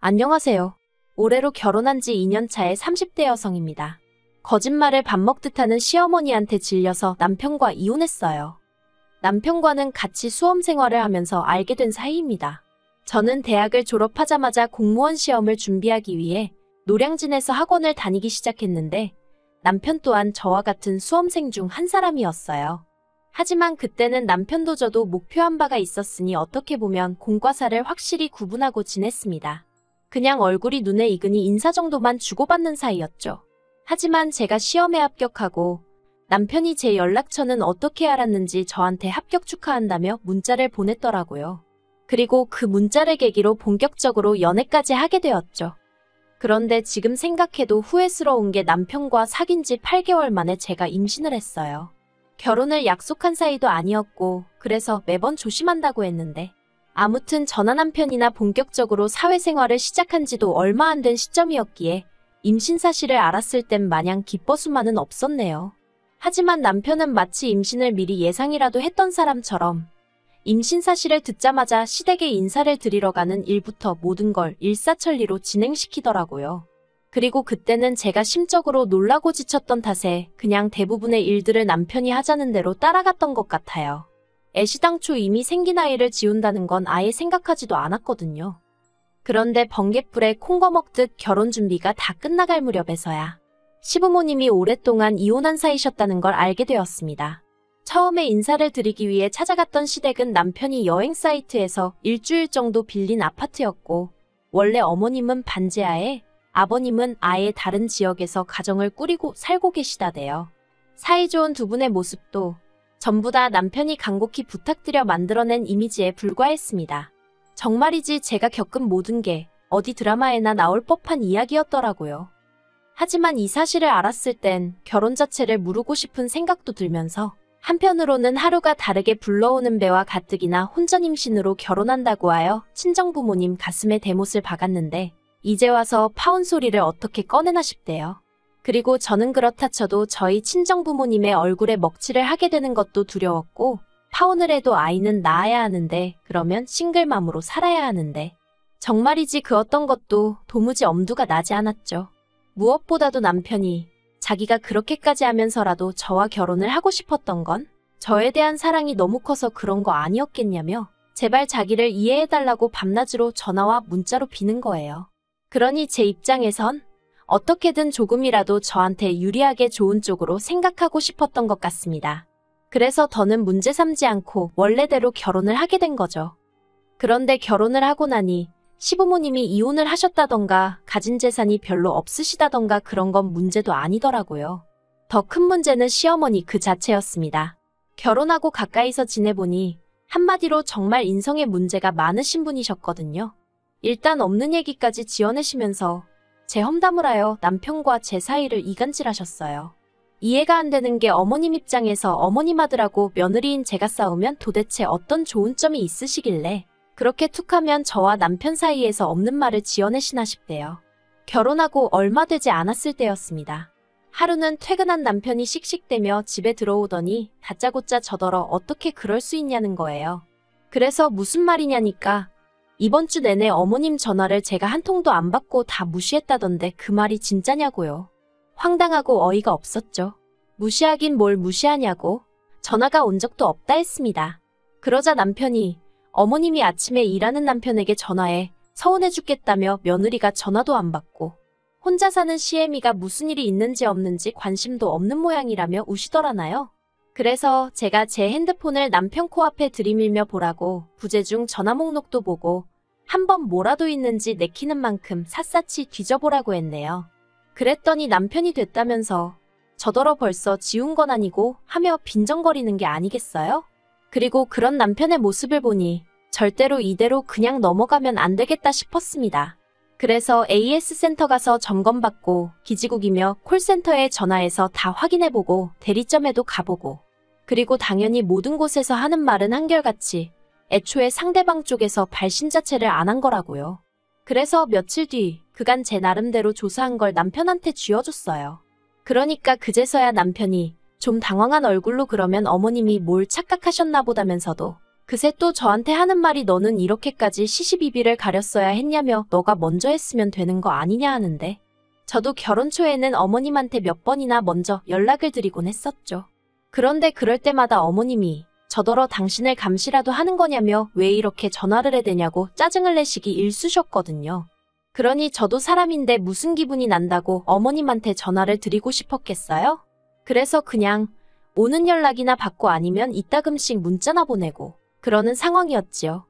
안녕하세요. 올해로 결혼한 지 2년 차의 30대 여성입니다. 거짓말을 밥 먹듯 하는 시어머니한테 질려서 남편과 이혼했어요. 남편과는 같이 수험 생활을 하면서 알게 된 사이입니다. 저는 대학을 졸업하자마자 공무원 시험을 준비하기 위해 노량진에서 학원을 다니기 시작했는데 남편 또한 저와 같은 수험생 중 한 사람이었어요. 하지만 그때는 남편도 저도 목표한 바가 있었으니 어떻게 보면 공과 사를 확실히 구분하고 지냈습니다. 그냥 얼굴이 눈에 익으니 인사 정도만 주고받는 사이였죠. 하지만 제가 시험에 합격하고 남편이 제 연락처는 어떻게 알았는지 저한테 합격 축하한다며 문자를 보냈더라고요. 그리고 그 문자를 계기로 본격적으로 연애까지 하게 되었죠. 그런데 지금 생각해도 후회스러운 게 남편과 사귄 지 8개월 만에 제가 임신을 했어요. 결혼을 약속한 사이도 아니었고 그래서 매번 조심한다고 했는데 아무튼 저나 남편이나 본격적으로 사회생활을 시작한 지도 얼마 안 된 시점이었기에 임신 사실을 알았을 땐 마냥 기뻐수만은 없었네요. 하지만 남편은 마치 임신을 미리 예상이라도 했던 사람처럼 임신 사실을 듣자마자 시댁에 인사를 드리러 가는 일부터 모든 걸 일사천리로 진행시키더라고요. 그리고 그때는 제가 심적으로 놀라고 지쳤던 탓에 그냥 대부분의 일들을 남편이 하자는 대로 따라갔던 것 같아요. 애시당초 이미 생긴 아이를 지운다는 건 아예 생각하지도 않았거든요. 그런데 번갯불에 콩거 먹듯 결혼 준비가 다 끝나갈 무렵에서야 시부모님이 오랫동안 이혼한 사이셨다는 걸 알게 되었습니다. 처음에 인사를 드리기 위해 찾아갔던 시댁은 남편이 여행 사이트에서 일주일 정도 빌린 아파트였고 원래 어머님은 반지하에 아버님은 아예 다른 지역에서 가정을 꾸리고 살고 계시다대요. 사이좋은 두 분의 모습도 전부 다 남편이 간곡히 부탁드려 만들어낸 이미지에 불과했습니다. 정말이지 제가 겪은 모든 게 어디 드라마에나 나올 법한 이야기였더라고요. 하지만 이 사실을 알았을 땐 결혼 자체를 미루고 싶은 생각도 들면서 한편으로는 하루가 다르게 불러오는 배와 가뜩이나 혼전 임신으로 결혼한다고 하여 친정부모님 가슴에 대못을 박았는데 이제 와서 파혼 소리를 어떻게 꺼내나 싶대요. 그리고 저는 그렇다 쳐도 저희 친정부모님의 얼굴에 먹칠을 하게 되는 것도 두려웠고 파혼을 해도 아이는 낳아야 하는데 그러면 싱글맘으로 살아야 하는데 정말이지 그 어떤 것도 도무지 엄두가 나지 않았죠. 무엇보다도 남편이 자기가 그렇게까지 하면서라도 저와 결혼을 하고 싶었던 건 저에 대한 사랑이 너무 커서 그런 거 아니었겠냐며 제발 자기를 이해해달라고 밤낮으로 전화와 문자로 비는 거예요. 그러니 제 입장에선 어떻게든 조금이라도 저한테 유리하게 좋은 쪽으로 생각하고 싶었던 것 같습니다. 그래서 더는 문제 삼지 않고 원래대로 결혼을 하게 된 거죠. 그런데 결혼을 하고 나니 시부모님이 이혼을 하셨다던가 가진 재산이 별로 없으시다던가 그런 건 문제도 아니더라고요. 더 큰 문제는 시어머니 그 자체였습니다. 결혼하고 가까이서 지내보니 한마디로 정말 인성에 문제가 많으신 분이셨거든요. 일단 없는 얘기까지 지어내시면서 제 험담을 하여 남편과 제 사이를 이간질하셨어요. 이해가 안 되는 게 어머님 입장에서 어머님 아들하고 며느리인 제가 싸우면 도대체 어떤 좋은 점이 있으시길래 그렇게 툭하면 저와 남편 사이에서 없는 말을 지어내시나 싶대요. 결혼하고 얼마 되지 않았을 때였습니다. 하루는 퇴근한 남편이 씩씩대며 집에 들어오더니 다짜고짜 저더러 어떻게 그럴 수 있냐는 거예요. 그래서 무슨 말이냐니까 이번 주 내내 어머님 전화를 제가 한 통도 안 받고 다 무시했다던데 그 말이 진짜냐고요. 황당하고 어이가 없었죠. 무시하긴 뭘 무시하냐고 전화가 온 적도 없다 했습니다. 그러자 남편이 어머님이 아침에 일하는 남편에게 전화해 서운해 죽겠다며 며느리가 전화도 안 받고 혼자 사는 시애미가 무슨 일이 있는지 없는지 관심도 없는 모양이라며 우시더라나요. 그래서 제가 제 핸드폰을 남편 코앞에 들이밀며 보라고 부재중 전화 목록도 보고 한번 뭐라도 있는지 내키는 만큼 샅샅이 뒤져보라고 했네요. 그랬더니 남편이 됐다면서 저더러 벌써 지운 건 아니고 하며 빈정거리는 게 아니겠어요? 그리고 그런 남편의 모습을 보니 절대로 이대로 그냥 넘어가면 안 되겠다 싶었습니다. 그래서 AS 센터 가서 점검받고 기지국이며 콜센터에 전화해서 다 확인해보고 대리점에도 가보고 그리고 당연히 모든 곳에서 하는 말은 한결같이 애초에 상대방 쪽에서 발신 자체를 안 한 거라고요. 그래서 며칠 뒤 그간 제 나름대로 조사한 걸 남편한테 쥐어줬어요. 그러니까 그제서야 남편이 좀 당황한 얼굴로 그러면 어머님이 뭘 착각하셨나 보다면서도 그새 또 저한테 하는 말이 너는 이렇게까지 시시비비를 가렸어야 했냐며 너가 먼저 했으면 되는 거 아니냐 하는데 저도 결혼 초에는 어머님한테 몇 번이나 먼저 연락을 드리곤 했었죠. 그런데 그럴 때마다 어머님이 저더러 당신을 감시라도 하는 거냐며 왜 이렇게 전화를 해대냐고 짜증을 내시기 일쑤셨거든요. 그러니 저도 사람인데 무슨 기분이 난다고 어머님한테 전화를 드리고 싶었겠어요? 그래서 그냥 오는 연락이나 받고 아니면 이따금씩 문자나 보내고 그러는 상황이었지요.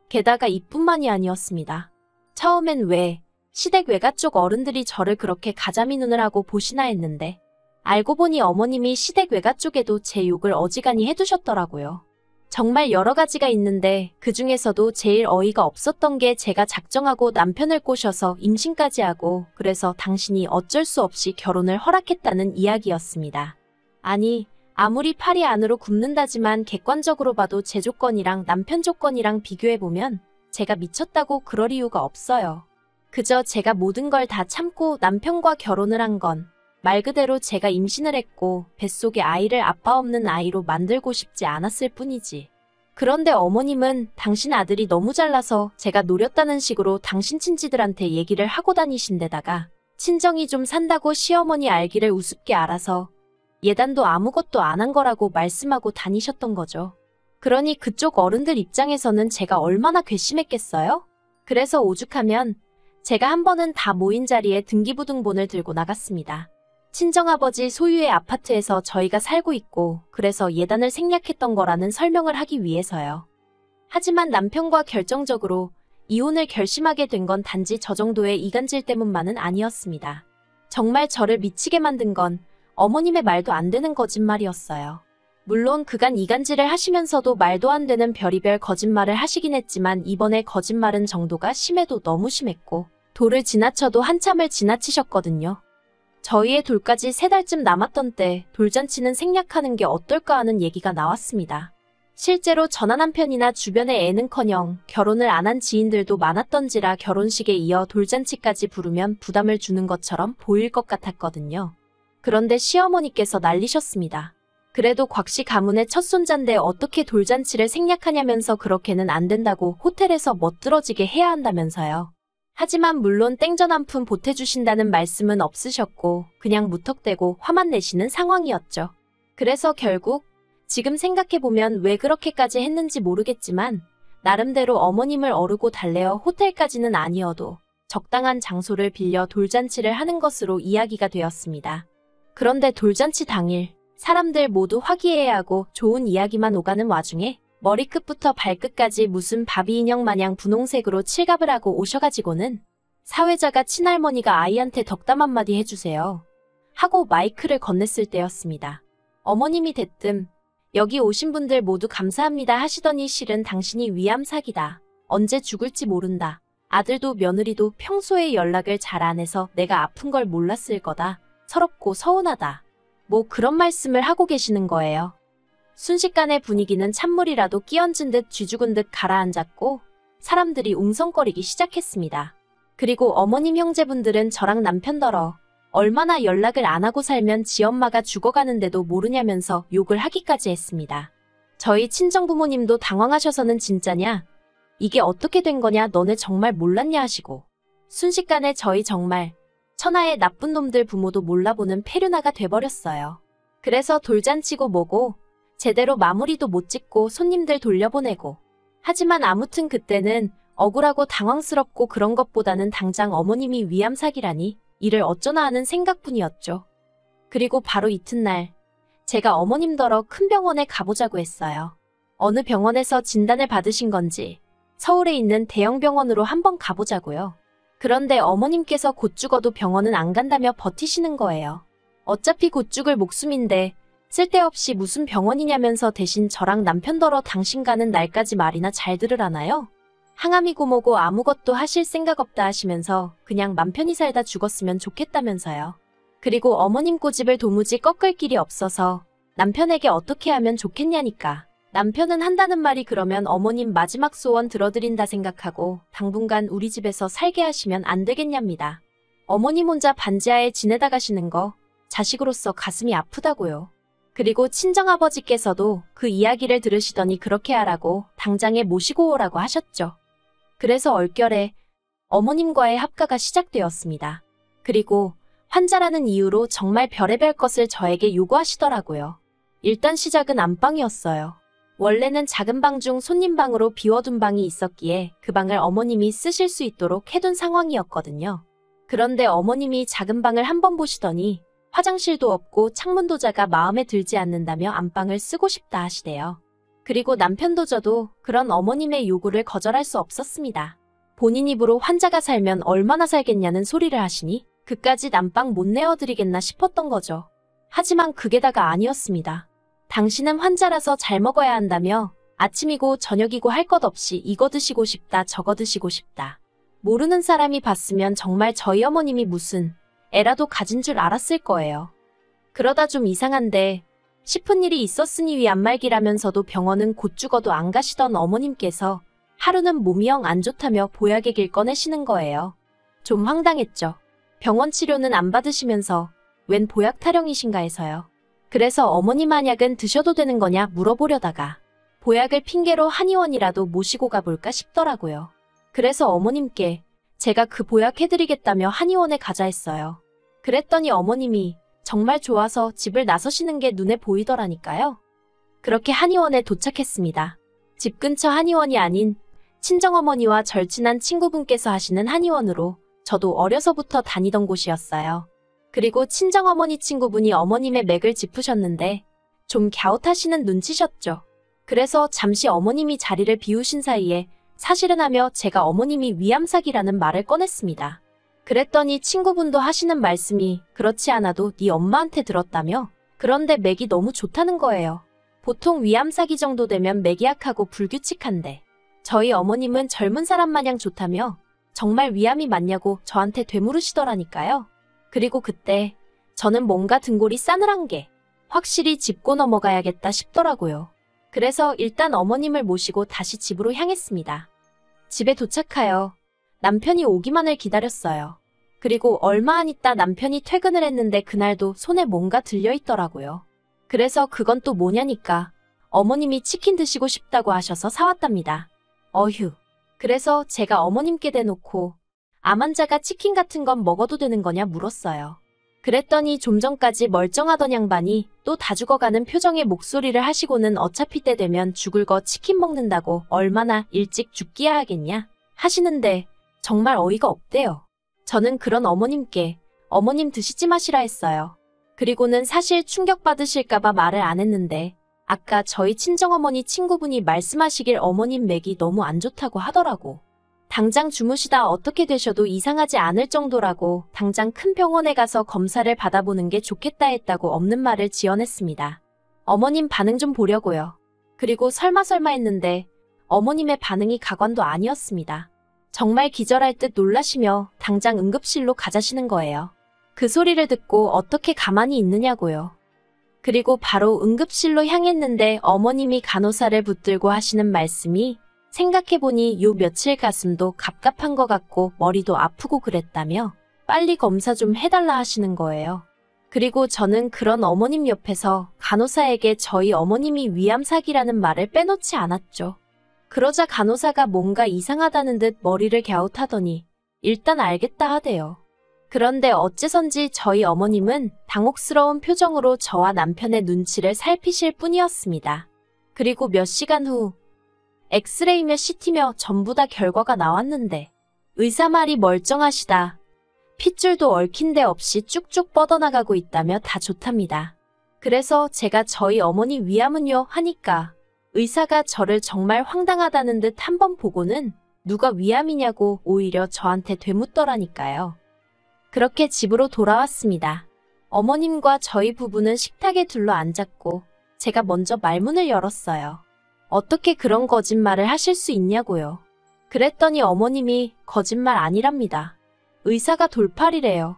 게다가 이뿐만이 아니었습니다. 처음엔 왜 시댁 외가 쪽 어른들이 저를 그렇게 가자미 눈을 하고 보시나 했는데 알고 보니 어머님이 시댁 외가 쪽에도 제 욕을 어지간히 해두셨더라고요. 정말 여러 가지가 있는데 그 중에서도 제일 어이가 없었던 게 제가 작정하고 남편을 꼬셔서 임신까지 하고 그래서 당신이 어쩔 수 없이 결혼을 허락했다는 이야기였습니다. 아니 아무리 팔이 안으로 굽는다지만 객관적으로 봐도 제 조건이랑 남편 조건이랑 비교해보면 제가 미쳤다고 그럴 이유가 없어요. 그저 제가 모든 걸 다 참고 남편과 결혼을 한 건 말 그대로 제가 임신을 했고 뱃속에 아이를 아빠 없는 아이로 만들고 싶지 않았을 뿐이지. 그런데 어머님은 당신 아들이 너무 잘나서 제가 노렸다는 식으로 당신 친지들한테 얘기를 하고 다니신 데다가 친정이 좀 산다고 시어머니 알기를 우습게 알아서 예단도 아무것도 안 한 거라고 말씀하고 다니셨던 거죠. 그러니 그쪽 어른들 입장에서는 제가 얼마나 괘씸했겠어요? 그래서 오죽하면 제가 한 번은 다 모인 자리에 등기부등본을 들고 나갔습니다. 친정아버지 소유의 아파트에서 저희가 살고 있고 그래서 예단을 생략했던 거라는 설명을 하기 위해서요. 하지만 남편과 결정적으로 이혼을 결심하게 된 건 단지 저 정도의 이간질 때문만은 아니었습니다. 정말 저를 미치게 만든 건 어머님의 말도 안 되는 거짓말이었어요. 물론 그간 이간질을 하시면서도 말도 안 되는 별의별 거짓말을 하시긴 했지만 이번에 거짓말은 정도가 심해도 너무 심했고 도를 지나쳐도 한참을 지나치셨거든요. 저희의 돌까지 3달쯤 남았던 때 돌잔치는 생략하는 게 어떨까 하는 얘기가 나왔습니다. 실제로 저나 남편이나 주변의 애는커녕 결혼을 안 한 지인들도 많았던지라 결혼식에 이어 돌잔치까지 부르면 부담을 주는 것처럼 보일 것 같았거든요. 그런데 시어머니께서 난리셨습니다. 그래도 곽씨 가문의 첫 손자인데 어떻게 돌잔치를 생략하냐면서 그렇게는 안 된다고 호텔에서 멋들어지게 해야 한다면서요. 하지만 물론 땡전 한 푼 보태주신다는 말씀은 없으셨고 그냥 무턱대고 화만 내시는 상황이었죠. 그래서 결국 지금 생각해보면 왜 그렇게까지 했는지 모르겠지만 나름대로 어머님을 어르고 달래어 호텔까지는 아니어도 적당한 장소를 빌려 돌잔치를 하는 것으로 이야기가 되었습니다. 그런데 돌잔치 당일 사람들 모두 화기애애하고 좋은 이야기만 오가는 와중에 머리끝부터 발끝까지 무슨 바비 인형 마냥 분홍색으로 칠갑을 하고 오셔가지고는 사회자가 친할머니가 아이한테 덕담 한마디 해주세요 하고 마이크를 건넸을 때였습니다. 어머님이 대뜸 여기 오신 분들 모두 감사합니다 하시더니 실은 당신이 위암 사기다. 언제 죽을지 모른다. 아들도 며느리도 평소에 연락을 잘 안 해서 내가 아픈 걸 몰랐을 거다. 서럽고 서운하다. 뭐 그런 말씀을 하고 계시는 거예요. 순식간에 분위기는 찬물이라도 끼얹은 듯 쥐죽은 듯 가라앉았고 사람들이 웅성거리기 시작했습니다. 그리고 어머님 형제분들은 저랑 남편더러 얼마나 연락을 안 하고 살면 지엄마가 죽어가는데도 모르냐면서 욕을 하기까지 했습니다. 저희 친정부모님도 당황하셔서는 진짜냐? 이게 어떻게 된 거냐? 너네 정말 몰랐냐? 하시고 순식간에 저희 정말 천하의 나쁜 놈들 부모도 몰라보는 페류나가 돼버렸어요. 그래서 돌잔치고 뭐고 제대로 마무리도 못 짓고 손님들 돌려보내고 하지만 아무튼 그때는 억울하고 당황스럽고 그런 것보다는 당장 어머님이 위암 사기라니 이를 어쩌나 하는 생각뿐이었죠. 그리고 바로 이튿날 제가 어머님더러 큰 병원에 가보자고 했어요. 어느 병원에서 진단을 받으신 건지 서울에 있는 대형 병원으로 한번 가보자고요. 그런데 어머님께서 곧 죽어도 병원은 안 간다며 버티시는 거예요. 어차피 곧 죽을 목숨인데 쓸데없이 무슨 병원이냐면서 대신 저랑 남편더러 당신 가는 날까지 말이나 잘 들으라나요? 항암이고 뭐고 아무것도 하실 생각 없다 하시면서 그냥 맘 편히 살다 죽었으면 좋겠다면서요. 그리고 어머님 고집을 도무지 꺾을 길이 없어서 남편에게 어떻게 하면 좋겠냐니까. 남편은 한다는 말이 그러면 어머님 마지막 소원 들어드린다 생각하고 당분간 우리 집에서 살게 하시면 안 되겠냐입니다. 어머님 혼자 반지하에 지내다 가시는 거 자식으로서 가슴이 아프다고요. 그리고 친정아버지께서도 그 이야기를 들으시더니 그렇게 하라고 당장에 모시고 오라고 하셨죠. 그래서 얼결에 어머님과의 합가가 시작되었습니다. 그리고 환자라는 이유로 정말 별의별 것을 저에게 요구하시더라고요. 일단 시작은 안방이었어요. 원래는 작은 방 중 손님방으로 비워둔 방이 있었기에 그 방을 어머님이 쓰실 수 있도록 해둔 상황이었거든요. 그런데 어머님이 작은 방을 한번 보시더니 화장실도 없고 창문도 작아 마음에 들지 않는다며 안방을 쓰고 싶다 하시대요. 그리고 남편도 저도 그런 어머님의 요구를 거절할 수 없었습니다. 본인 입으로 환자가 살면 얼마나 살겠냐는 소리를 하시니 그까짓 안방 못 내어드리겠나 싶었던 거죠. 하지만 그게 다가 아니었습니다. 당신은 환자라서 잘 먹어야 한다며 아침이고 저녁이고 할 것 없이 이거 드시고 싶다 저거 드시고 싶다. 모르는 사람이 봤으면 정말 저희 어머님이 무슨 애라도 가진 줄 알았을 거예요. 그러다 좀 이상한데 싶은 일이 있었으니 위 안 말기라면서도 병원은 곧 죽어도 안 가시던 어머님께서 하루는 몸이 영 안 좋다며 보약의 길 꺼내시는 거예요. 좀 황당했죠. 병원 치료는 안 받으시면서 웬 보약 타령이신가 해서요. 그래서 어머님 한약은 드셔도 되는 거냐 물어보려다가 보약을 핑계로 한의원이라도 모시고 가볼까 싶더라고요. 그래서 어머님께 제가 그 보약 해드리겠다며 한의원에 가자 했어요. 그랬더니 어머님이 정말 좋아서 집을 나서시는 게 눈에 보이더라니까요. 그렇게 한의원에 도착했습니다. 집 근처 한의원이 아닌 친정어머니와 절친한 친구분께서 하시는 한의원으로 저도 어려서부터 다니던 곳이었어요. 그리고 친정어머니 친구분이 어머님의 맥을 짚으셨는데 좀 갸웃하시는 눈치셨죠. 그래서 잠시 어머님이 자리를 비우신 사이에 사실은 하며 제가 어머님이 위암사기라는 말을 꺼냈습니다. 그랬더니 친구분도 하시는 말씀이 그렇지 않아도 네 엄마한테 들었다며 그런데 맥이 너무 좋다는 거예요. 보통 위암사기 정도 되면 맥이 약하고 불규칙한데 저희 어머님은 젊은 사람 마냥 좋다며 정말 위암이 맞냐고 저한테 되물으시더라니까요. 그리고 그때 저는 뭔가 등골이 싸늘한 게 확실히 짚고 넘어가야겠다 싶더라고요. 그래서 일단 어머님을 모시고 다시 집으로 향했습니다. 집에 도착하여 남편이 오기만을 기다렸어요. 그리고 얼마 안 있다 남편이 퇴근을 했는데 그날도 손에 뭔가 들려있더라고요. 그래서 그건 또 뭐냐니까 어머님이 치킨 드시고 싶다고 하셔서 사왔답니다. 어휴. 그래서 제가 어머님께 대놓고 암 환자가 치킨 같은 건 먹어도 되는 거냐 물었어요. 그랬더니 좀 전까지 멀쩡하던 양반이 또 다 죽어가는 표정의 목소리를 하시고는 어차피 때 되면 죽을 거 치킨 먹는다고 얼마나 일찍 죽기야 하겠냐 하시는데 정말 어이가 없대요. 저는 그런 어머님께 어머님 드시지 마시라 했어요. 그리고는 사실 충격받으실까봐 말을 안 했는데 아까 저희 친정어머니 친구분이 말씀하시길 어머님 맥이 너무 안 좋다고 하더라고. 당장 주무시다 어떻게 되셔도 이상하지 않을 정도라고 당장 큰 병원에 가서 검사를 받아보는 게 좋겠다 했다고 없는 말을 지어냈습니다. 어머님 반응 좀 보려고요. 그리고 설마 했는데 어머님의 반응이 가관도 아니었습니다. 정말 기절할 듯 놀라시며 당장 응급실로 가자시는 거예요. 그 소리를 듣고 어떻게 가만히 있느냐고요. 그리고 바로 응급실로 향했는데 어머님이 간호사를 붙들고 하시는 말씀이 생각해보니 요 며칠 가슴도 갑갑한 것 같고 머리도 아프고 그랬다며 빨리 검사 좀 해달라 하시는 거예요. 그리고 저는 그런 어머님 옆에서 간호사에게 저희 어머님이 위암사기라는 말을 빼놓지 않았죠. 그러자 간호사가 뭔가 이상하다는 듯 머리를 갸웃하더니 일단 알겠다 하대요. 그런데 어째선지 저희 어머님은 당혹스러운 표정으로 저와 남편의 눈치를 살피실 뿐이었습니다. 그리고 몇 시간 후 엑스레이며 CT며 전부 다 결과가 나왔는데 의사 말이 멀쩡하시다. 핏줄도 얽힌 데 없이 쭉쭉 뻗어나가고 있다며 다 좋답니다. 그래서 제가 저희 어머니 위암은요 하니까 의사가 저를 정말 황당하다는 듯 한번 보고는 누가 위암이냐고 오히려 저한테 되묻더라니까요. 그렇게 집으로 돌아왔습니다. 어머님과 저희 부부는 식탁에 둘러앉았고 제가 먼저 말문을 열었어요. 어떻게 그런 거짓말을 하실 수 있냐고요. 그랬더니 어머님이 거짓말 아니랍니다. 의사가 돌팔이래요.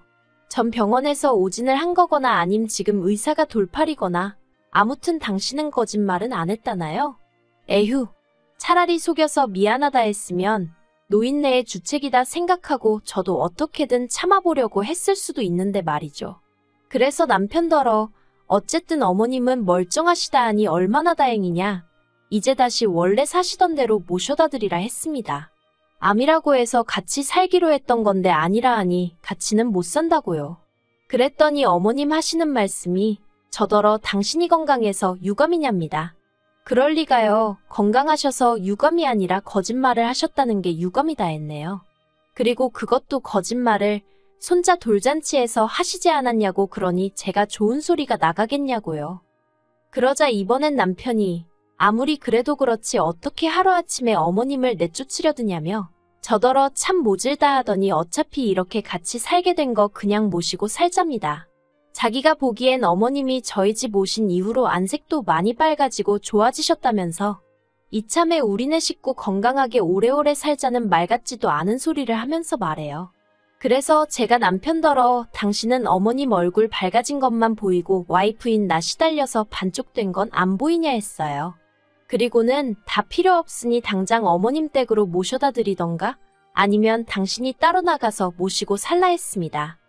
전 병원에서 오진을 한 거거나 아님 지금 의사가 돌팔이거나 아무튼 당신은 거짓말은 안 했다나요? 에휴, 차라리 속여서 미안하다 했으면 노인네의 주책이다 생각하고 저도 어떻게든 참아보려고 했을 수도 있는데 말이죠. 그래서 남편더러 어쨌든 어머님은 멀쩡하시다 하니 얼마나 다행이냐. 이제 다시 원래 사시던 대로 모셔다 드리라 했습니다. 암이라고 해서 같이 살기로 했던 건데 아니라 하니 같이는 못 산다고요. 그랬더니 어머님 하시는 말씀이 저더러 당신이 건강해서 유감이냐입니다. 그럴 리가요. 건강하셔서 유감이 아니라 거짓말을 하셨다는 게 유감이다 했네요. 그리고 그것도 거짓말을 손자 돌잔치에서 하시지 않았냐고 그러니 제가 좋은 소리가 나가겠냐고요. 그러자 이번엔 남편이 아무리 그래도 그렇지 어떻게 하루아침에 어머님을 내쫓으려 드냐며 저더러 참 모질다 하더니 어차피 이렇게 같이 살게 된 거 그냥 모시고 살잡니다. 자기가 보기엔 어머님이 저희 집 오신 이후로 안색도 많이 빨가지고 좋아지셨다면서 이참에 우리네 식구 건강하게 오래오래 살자는 말 같지도 않은 소리를 하면서 말해요. 그래서 제가 남편더러 당신은 어머님 얼굴 밝아진 것만 보이고 와이프인 나 시달려서 반쪽된 건 안 보이냐 했어요. 그리고는 다 필요 없으니 당장 어머님 댁으로 모셔다 드리던가 아니면 당신이 따로 나가서 모시고 살라 했습니다.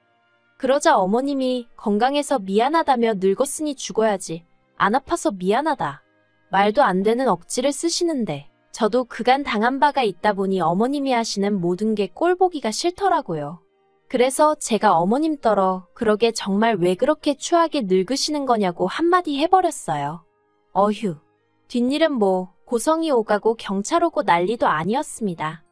그러자 어머님이 건강해서 미안하다며 늙었으니 죽어야지. 안 아파서 미안하다. 말도 안 되는 억지를 쓰시는데 저도 그간 당한 바가 있다 보니 어머님이 하시는 모든 게 꼴보기가 싫더라고요. 그래서 제가 어머님 떨어 그러게 정말 왜 그렇게 추하게 늙으시는 거냐고 한마디 해버렸어요. 어휴. 뒷일은 뭐 고성이 오가고 경찰 오고 난리도 아니었습니다.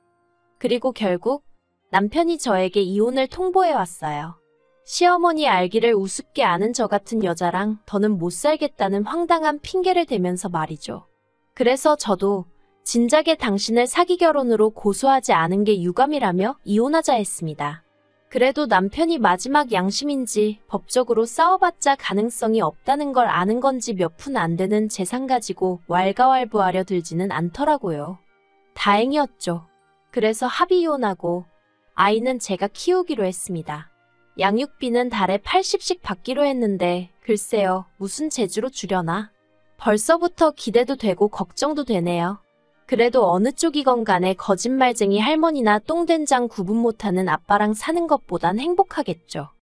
그리고 결국 남편이 저에게 이혼을 통보해왔어요. 시어머니 알기를 우습게 아는 저 같은 여자랑 더는 못 살겠다는 황당한 핑계를 대면서 말이죠. 그래서 저도 진작에 당신을 사기 결혼으로 고소하지 않은 게 유감이라며 이혼하자 했습니다. 그래도 남편이 마지막 양심인지 법적으로 싸워봤자 가능성이 없다는 걸 아는 건지 몇 푼 안 되는 재산 가지고 왈가왈부하려 들지는 않더라고요. 다행이었죠. 그래서 합의 이혼하고 아이는 제가 키우기로 했습니다. 양육비는 달에 80씩 받기로 했는데 글쎄요, 무슨 재주로 주려나? 벌써부터 기대도 되고 걱정도 되네요. 그래도 어느 쪽이건 간에 거짓말쟁이 할머니나 똥된장 구분 못하는 아빠랑 사는 것보단 행복하겠죠.